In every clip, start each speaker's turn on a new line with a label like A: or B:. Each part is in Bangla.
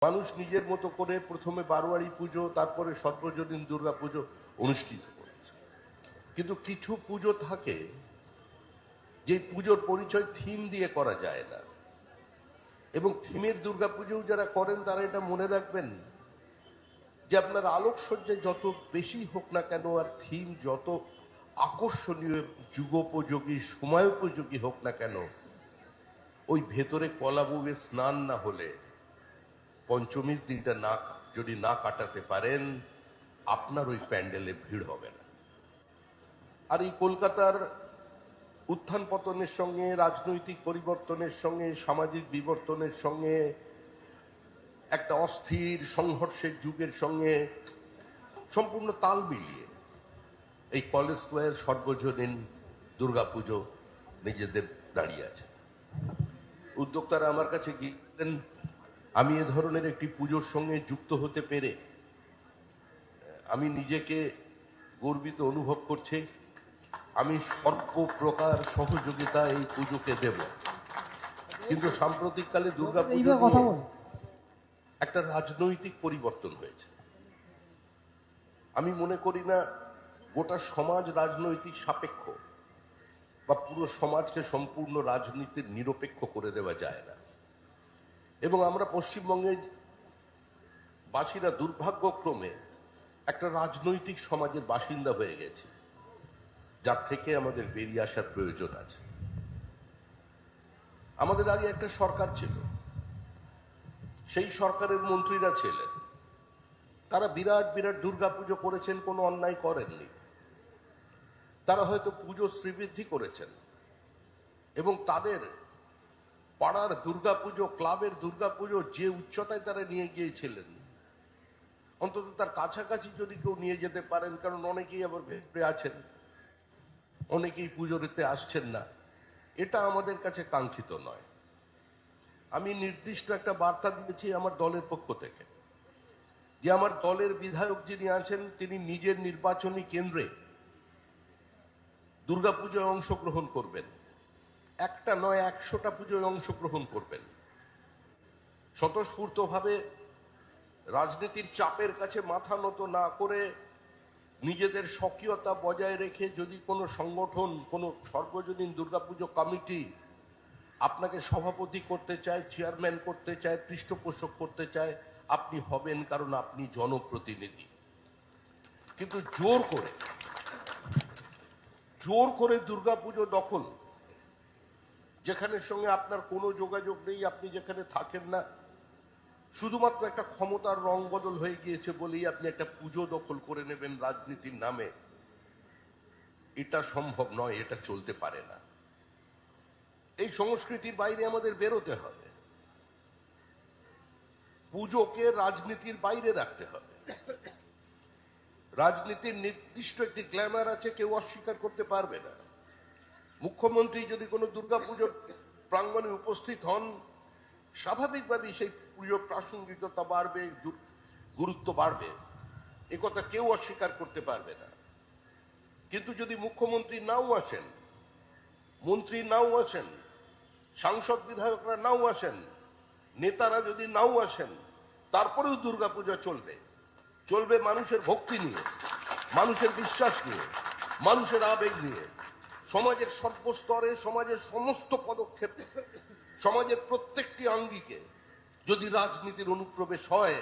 A: মানুষ নিজের মতো করে প্রথমে বারোয়ারি পুজো, তারপরে সর্বজনীন দুর্গা পুজো অনুষ্ঠিত করেছে। কিন্তু কিছু পুজো থাকে যে পুজোর পরিচয় থিম দিয়ে করা যায় না, এবং থিমের দুর্গা পুজোও যারা করেন তারা এটা মনে রাখবেন যে আপনার আলোকসজ্জা যত বেশি হোক না কেন আর থিম যত আকর্ষণীয়, যুগোপযোগী, সময়োপযোগী হোক না কেন, ওই ভেতরে কলাবুবে স্নান না হলে, পঞ্চমীর দিনটা যদি না কাটাতে পারেন, আপনার ওই প্যান্ডেলে ভিড় হবে না। আর এই কলকাতার উত্থান পতনের সঙ্গে, রাজনৈতিক পরিবর্তনের সঙ্গে, সামাজিক বিবর্তনের সঙ্গে, একটা অস্থির সংঘর্ষের যুগের সঙ্গে সম্পূর্ণ তাল মিলিয়ে এই কলেজ স্কোয়ার সর্বজনীন দুর্গাপুজো নিজেদের দাঁড়িয়ে আছে। উদ্যোক্তারা আমার কাছে গিয়েছিলেন, আমি এ ধরনের একটি পুজোর সঙ্গে যুক্ত হতে পেরে আমি নিজেকে গর্বিত অনুভব করছি। আমি সর্বপ্রকার সহযোগিতা এই পুজোকে দেব, কিন্তু সাম্প্রতিককালে দুর্গাপুজো একটা রাজনৈতিক পরিবর্তন হয়েছে। আমি মনে করি না গোটা সমাজ রাজনৈতিক সাপেক্ষ, বা পুরো সমাজকে সম্পূর্ণ রাজনীতির নিরপেক্ষ করে দেওয়া যায় না। এবং আমরা পশ্চিমবঙ্গের বাসীরা দুর্ভাগ্যক্রমে একটা রাজনৈতিক সমাজের বাসিন্দা হয়ে গেছে, যার থেকে আমাদের বেরিয়ে আসার প্রয়োজন আছে। আমাদের আগে একটা সরকার ছিল, সেই সরকারের মন্ত্রীরা ছিলেন, তারা বিরাট বিরাট দুর্গাপুজো করেছেন, কোনো অন্যায় করেননি। তারা হয়তো পুজো শ্রীবৃদ্ধি করেছেন, এবং তাদের পাড়ার দুর্গাপুজো, ক্লাবের দুর্গাপুজো যে উচ্চতায় তারা নিয়ে গিয়েছিলেন, অন্তত তার কাছাকাছি যদি কেউ নিয়ে যেতে পারেন, কারণ অনেকেই আবার ভেতরে আছেন, অনেকেই পুজোতে আসছেন না, এটা আমাদের কাছে কাঙ্ক্ষিত নয়। আমি নির্দিষ্ট একটা বার্তা দিয়েছি আমার দলের পক্ষ থেকে, যে আমার দলের বিধায়ক যিনি আছেন তিনি নিজের নির্বাচনী কেন্দ্রে দুর্গাপুজোয় অংশগ্রহণ করবেন। একটা নয়, 100টা পুজোয় অংশগ্রহণ করবেন। স্বতঃস্ফূর্তভাবে, রাজনীতির চাপের কাছে মাথা নত না করে, নিজেদের স্বকীয়তা বজায় রেখে যদি কোনো সংগঠন, কোনো সর্বজনীন দুর্গাপুজো কমিটি আপনাকে সভাপতি করতে চায়, চেয়ারম্যান করতে চায়, পৃষ্ঠপোষক করতে চায়, আপনি হবেন, কারণ আপনি জনপ্রতিনিধি। কিন্তু জোর করে দুর্গাপুজো দখল, যেখানের সঙ্গে আপনার কোনো যোগাযোগ নেই, আপনি যেখানে থাকেন না, শুধুমাত্র একটা ক্ষমতার রং বদল হয়ে গিয়েছে বলেই আপনি একটা পুজো দখল করে নেবেন রাজনীতির নামে, এটা সম্ভব নয়, এটা চলতে পারে না। এই সংস্কৃতির বাইরে আমাদের বেরোতে হবে, পুজোকে রাজনীতির বাইরে রাখতে হবে। রাজনীতির নির্দিষ্ট একটি গ্ল্যামার আছে, কেউ অস্বীকার করতে পারবে না। মুখ্যমন্ত্রী যদি কোনো দুর্গাপুজোর প্রাঙ্গণে উপস্থিত হন, স্বাভাবিকভাবেই সেই পুজোর প্রাসঙ্গিকতা বাড়বে, গুরুত্ব বাড়বে, একথা কেউ অস্বীকার করতে পারবে না। কিন্তু যদি মুখ্যমন্ত্রী নাও আসেন, মন্ত্রী নাও আসেন, সাংসদ বিধায়করা নাও আসেন, নেতারা যদি নাও আসেন, তারপরেও দুর্গাপূজা চলবে। চলবে মানুষের ভক্তি নিয়ে, মানুষের বিশ্বাস নিয়ে, মানুষের আবেগ নিয়ে। সমাজের সর্বস্তরে, সমাজের সমস্ত পদক্ষেপে, সমাজের প্রত্যেকটি আঙ্গিকে যদি রাজনীতির অনুপ্রবেশ হয়,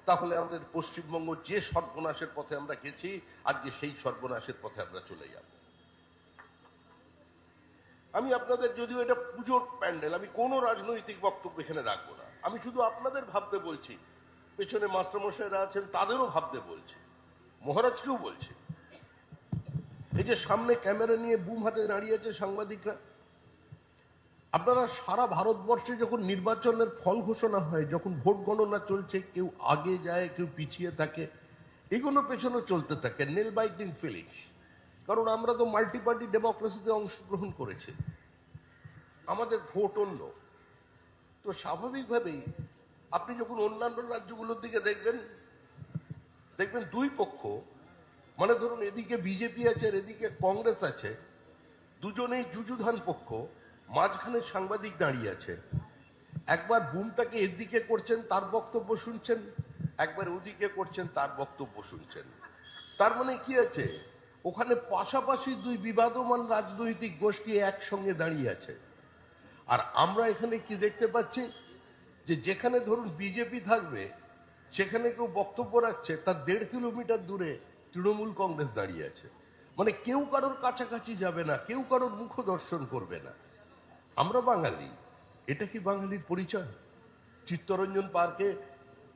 A: তাহলে আমাদের পশ্চিমবঙ্গ যে সর্বনাশের পথে আমরা গেছি, আজকে সেই সর্বনাশের পথে আমরা চলে যাব। আমি আপনাদের, যদিও এটা পুজোর প্যান্ডেল, আমি কোনো রাজনৈতিক বক্তব্য এখানে রাখবো না। আমি শুধু আপনাদের ভাবতে বলছি, পেছনে মাস্টারমশাইরা আছেন তাদেরও ভাবতে বলছি, মহারাজকেও বলছি। এই যে সামনে ক্যামেরা নিয়ে বুম হাতে দাঁড়িয়ে আছে সাংবাদিকরা, আপনারা সারা ভারতবর্ষে যখন নির্বাচনের ফল ঘোষণা হয়, যখন ভোট গণনা চলছে, কেউ আগে যায়, কেউ পিছিয়ে থাকে, এগুলো পেছনে চলতে থাকে, নেল বাইটিং ফিলিংস। কারণ আমরা তো মাল্টি পার্টি ডেমোক্রেসিতে অংশগ্রহণ করেছি, আমাদের ভোট অন্য। তো স্বাভাবিকভাবেই আপনি যখন অন্যান্য রাজ্যগুলোর দিকে দেখবেন দুই পক্ষ, মানে ধরুন এদিকে বিজেপি আছে আর এদিকে কংগ্রেস আছে, দুজনেই যুযুধান পক্ষ, মাঝখানে সাংবাদিক দাঁড়িয়ে আছে। একবার বুমটাকে এদিকে করছেন, তার বক্তব্য শুনছেন, একবার ওদিকে করছেন, তার বক্তব্য শুনছেন। তার মানে কি আছে, ওখানে পাশাপাশি দুই বিবাদমান রাজনৈতিক গোষ্ঠী একসঙ্গে দাঁড়িয়ে আছে। আর আমরা এখানে কি দেখতে পাচ্ছি, যে যেখানে ধরুন বিজেপি থাকবে, সেখানে কেউ বক্তব্য রাখছে, তার 1.5 কিলোমিটার দূরে তৃণমূল কংগ্রেস দাঁড়িয়ে আছে। মানে কেউ কারোর কাছাকাছি যাবে না, কেউ কারোর মুখ দর্শন করবে না। আমরা বাঙালি, এটা কি বাঙালির পরিচয়? চিত্তরঞ্জন পার্কে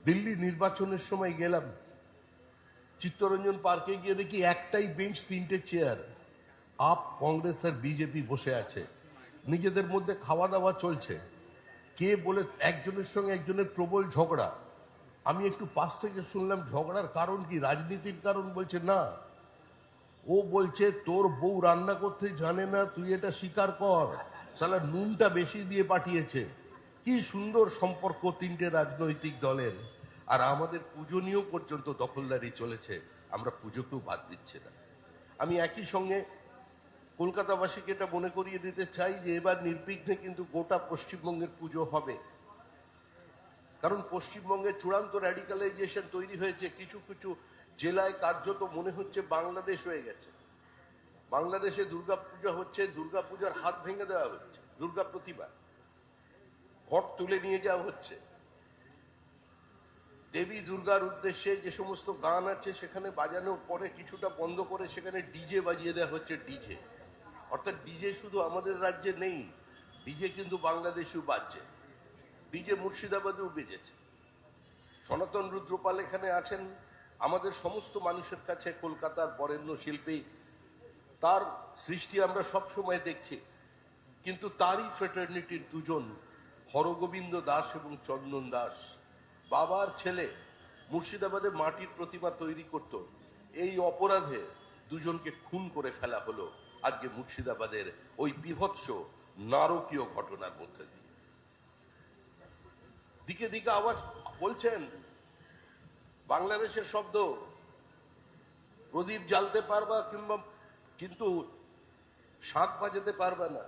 A: দিল্লি নির্বাচনের সময় গেলাম, চিত্তরঞ্জন পার্কে গিয়ে দেখি একটাই বেঞ্চ, 3টে চেয়ার, আপ, কংগ্রেস আর বিজেপি বসে আছে, নিজেদের মধ্যে খাওয়া দাওয়া চলছে। কে বলে একজনের সঙ্গে একজনের প্রবল ঝগড়া। আমি একটু পাশ থেকে শুনলাম ঝগড়ার কারণ কি, রাজনীতির কারণ। বলছে না, ও বলছে তোর বউ রান্না করতে জানে না, তুই এটা স্বীকার কর, সালা নুনটা বেশি দিয়ে পাঠিয়েছে। কি সুন্দর সম্পর্ক 3টে রাজনৈতিক দলের। আর আমাদের পুজো নিয়েও পর্যন্ত দখলদারি চলেছে, আমরা পুজোকেও বাদ দিচ্ছি না। আমি একই সঙ্গে কলকাতাবাসীকে এটা মনে করিয়ে দিতে চাই যে এবার নির্বিঘ্নে কিন্তু গোটা পশ্চিমবঙ্গের পুজো হবে। কারণ পশ্চিমবঙ্গে চূড়ান্ত র্যাডিকালাইজেশন তৈরি হয়েছে, কিছু কিছু জেলায় কার্যত মনে হচ্ছে বাংলাদেশ হয়ে গেছে। বাংলাদেশে দুর্গাপূজা হচ্ছে, দুর্গাপূজার হাত ভেঙে দেওয়া হচ্ছে, দুর্গা প্রতিমা ঘট তুলে নিয়ে যাওয়া হচ্ছে। দেবী দুর্গার উদ্দেশ্যে যে সমস্ত গান আছে সেখানে বাজানোর পরে কিছুটা বন্ধ করে সেখানে ডিজে বাজিয়ে দেওয়া হচ্ছে, ডিজে। অর্থাৎ ডিজে শুধু আমাদের রাজ্যে নেই, ডিজে কিন্তু বাংলাদেশেও বাজছে, ডিজে মুর্শিদাবাদেও বেজেছে। সনাতন রুদ্রপাল এখানে আছেন, আমাদের সমস্ত মানুষের কাছে কলকাতার বরেণ্য শিল্পী, তার সৃষ্টি আমরা সব সময় দেখছি। কিন্তু তারই ফ্রেটার্নিটির দুজন, হরগোবিন্দ দাস এবং চন্দন দাস, বাবার ছেলে, মুর্শিদাবাদে মাটির প্রতিমা তৈরি করত। এই অপরাধে দুজনকে খুন করে ফেলা হলো আজকে মুর্শিদাবাদের ওই বিভৎস নারকীয় ঘটনার মধ্যে দিয়ে। দিকে দিকে আবার বলছেন বাংলাদেশের শব্দ, প্রদীপ জ্বালতে পারবা কিংবা কিন্তু শাঁখ বাজাতে পারবা না,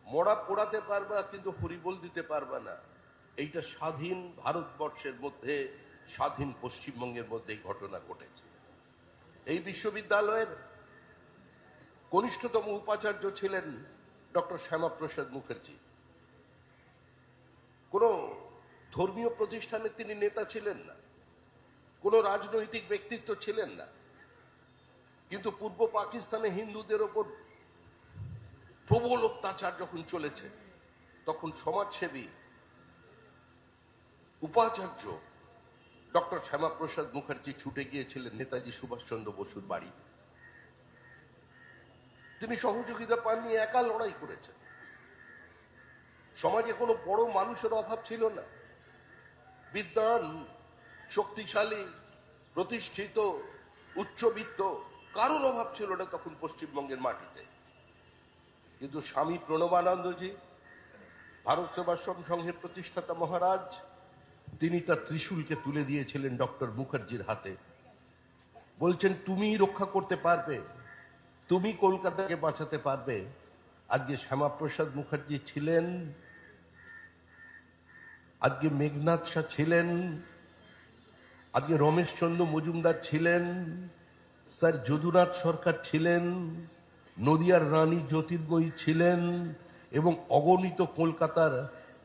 A: মড়া পোড়াতে পারবা কিন্তু হরিবোল দিতে পারবা না। এইটা স্বাধীন ভারতবর্ষের মধ্যে, স্বাধীন পশ্চিমবঙ্গের মধ্যে এই ঘটনা ঘটেছে। এই বিশ্ববিদ্যালয়ের কনিষ্ঠতম উপাচার্য ছিলেন ডক্টর শ্যামাপ্রসাদ মুখার্জি। কোন ধর্মীয় প্রতিষ্ঠানে তিনি নেতা ছিলেন না, কোন রাজনৈতিক ব্যক্তিত্ব ছিলেন না, কিন্তু পূর্ব পাকিস্তানে হিন্দুদের ওপর প্রবল অত্যাচার যখন চলেছে, তখন সমাজসেবী উপাচার্য ডক্টর শ্যামাপ্রসাদ মুখার্জি ছুটে গিয়েছিলেন নেতাজি সুভাষচন্দ্র বসুর বাড়িতে। তিনি সহযোগিতা পাননি, একা লড়াই করেছেন। সমাজে কোনো বড় মানুষের অভাব ছিল না, বিদ্বান, শক্তিশালী, প্রতিষ্ঠিত, উচ্চবিত্ত কারোর অভাব ছিল না তখন পশ্চিমবঙ্গের মাটিতে। কিন্তু স্বামী প্রণবানন্দজি, ভারত সেবাশ্রম সংঘের প্রতিষ্ঠাতা মহারাজ, তিনি তার ত্রিশূলকে তুলে দিয়েছিলেন ডক্টর মুখার্জির হাতে। বলছেন তুমি রক্ষা করতে পারবে, তুমি কলকাতাকে বাঁচাতে পারবে। আজকে শ্যামাপ্রসাদ মুখার্জি ছিলেন, আজকে মেঘনাথ শাহ ছিলেন, আজকে রমেশচন্দ্র মজুমদার ছিলেন, স্যার যদুনাথ সরকার ছিলেন, নদিয়ার রানী জ্যোতির্ময়ী ছিলেন, এবং অগণিত কলকাতার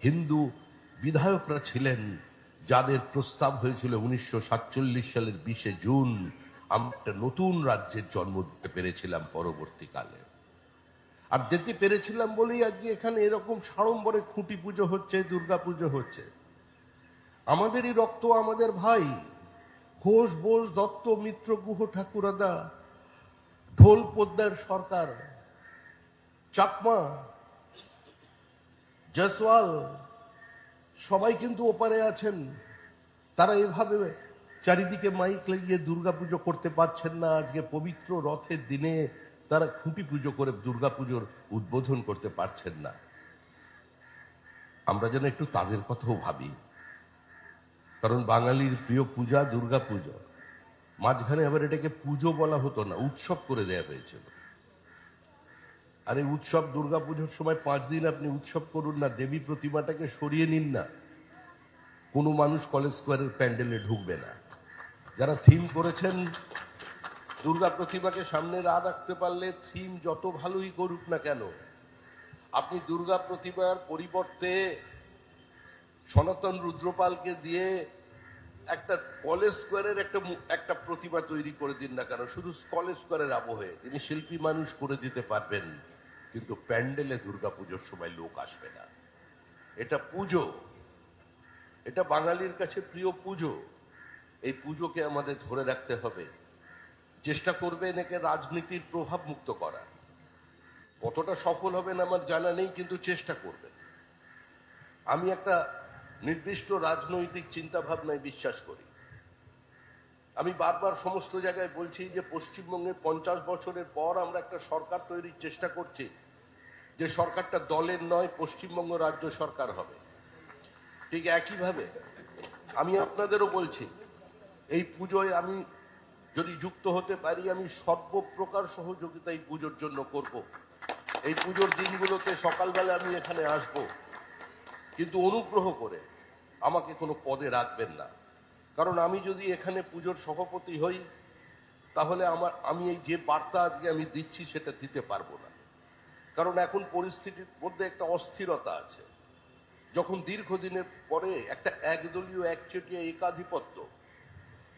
A: হিন্দু বিধায়করা ছিলেন, যাদের প্রস্তাব হয়েছিল 1947 সালের 20 জুন আমরা একটা নতুন রাজ্যের জন্ম দিতে পেরেছিলাম পরবর্তীকালে। আর যেতে পেরেছিলাম বলেই আজকে এখানে এরকম সাড়ম্বরে খুঁটি পুজো হচ্ছে, দুর্গা পুজো হচ্ছে। আমাদেরই রক্ত, আমাদের ভাই ঘোষ, বোস, দত্ত, মিত্র, গুহ, ঠাকুরাদা, ঢোল, পোদ্দার সরকার, চাকমা, জয়সওয়াল সবাই কিন্তু ওপারে আছেন। তারা এভাবে চারিদিকে মাইক লাগিয়ে দুর্গাপুজো করতে পারছেন না। আজকে পবিত্র রথের দিনে তারা খুঁটি পুজো করে দুর্গাপুজোর উদ্বোধন করতে পারছেন না। আমরা যেন একটু তাদের কথাও ভাবি, কারণ বাঙালির প্রিয় পূজা দুর্গাপুজো। মাঝখানে আবার এটাকে পুজো বলা হতো না, উৎসব করে দেয়া হয়েছিল। আর এই উৎসব দুর্গাপুজোর সময় 5 দিন আপনি উৎসব করুন না, দেবী প্রতিমাটাকে সরিয়ে নিন না, কোনো মানুষ কলেজ স্কোয়ারের প্যান্ডেলে ঢুকবে না। যারা থিম করেছেন, দুর্গা প্রতিমাকে সামনে রাখতে পারলে থিম যত ভালোই করুক না কেন, আপনি দুর্গা প্রতিমার পরিবর্তে সনাতন রুদ্রপালকে দিয়ে একটা কলেজ স্কোয়ারের একটা প্রতিমা তৈরি করে দিন না কেন, শুধু কলেজ স্কোয়ারের আবহে। তিনি শিল্পী মানুষ করে দিতে পারবেন, কিন্তু প্যান্ডেলে দুর্গাপুজোর সময় লোক আসবে না। এটা পুজো, এটা বাঙালির কাছে প্রিয় পুজো। এই পুজোকে আমাদের ধরে রাখতে হবে। চেষ্টা করবেন একে রাজনীতির প্রভাব মুক্ত করা। কতটা সফল হবেন আমার জানা নেই, কিন্তু চেষ্টা করবেন। আমি একটা নির্দিষ্ট রাজনৈতিক চিন্তা ভাবনায় বিশ্বাস করি। আমি বারবার সমস্ত জায়গায় বলছি যে পশ্চিমবঙ্গে 50 বছরের পর আমরা একটা সরকার তৈরির চেষ্টা করছি, যে সরকারটা দলের নয়, পশ্চিমবঙ্গ রাজ্য সরকার হবে। ঠিক একইভাবে আমি আপনাদেরও বলছি, এই পুজোয় আমি যদি যুক্ত হতে পারি, আমি সর্বপ্রকার সহযোগিতা এই পুজোর জন্য করব। এই পুজোর দিনগুলোতে সকালবেলা আমি এখানে আসব, কিন্তু অনুগ্রহ করে আমাকে কোনো পদে রাখবেন না। কারণ আমি যদি এখানে পুজোর সভাপতি হই, তাহলে আমি এই যে বার্তা আজকে আমি দিচ্ছি সেটা দিতে পারবো না। কারণ এখন পরিস্থিতির মধ্যে একটা অস্থিরতা আছে। যখন দীর্ঘদিনের পরে একটা একদলীয় একচেটিয়া একাধিপত্য,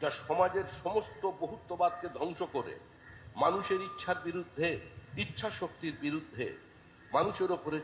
A: যা সমাজের সমস্ত বহুত্ববাদকে ধ্বংস করে মানুষের ইচ্ছার বিরুদ্ধে, ইচ্ছা শক্তির বিরুদ্ধে, মানুষের ওপরে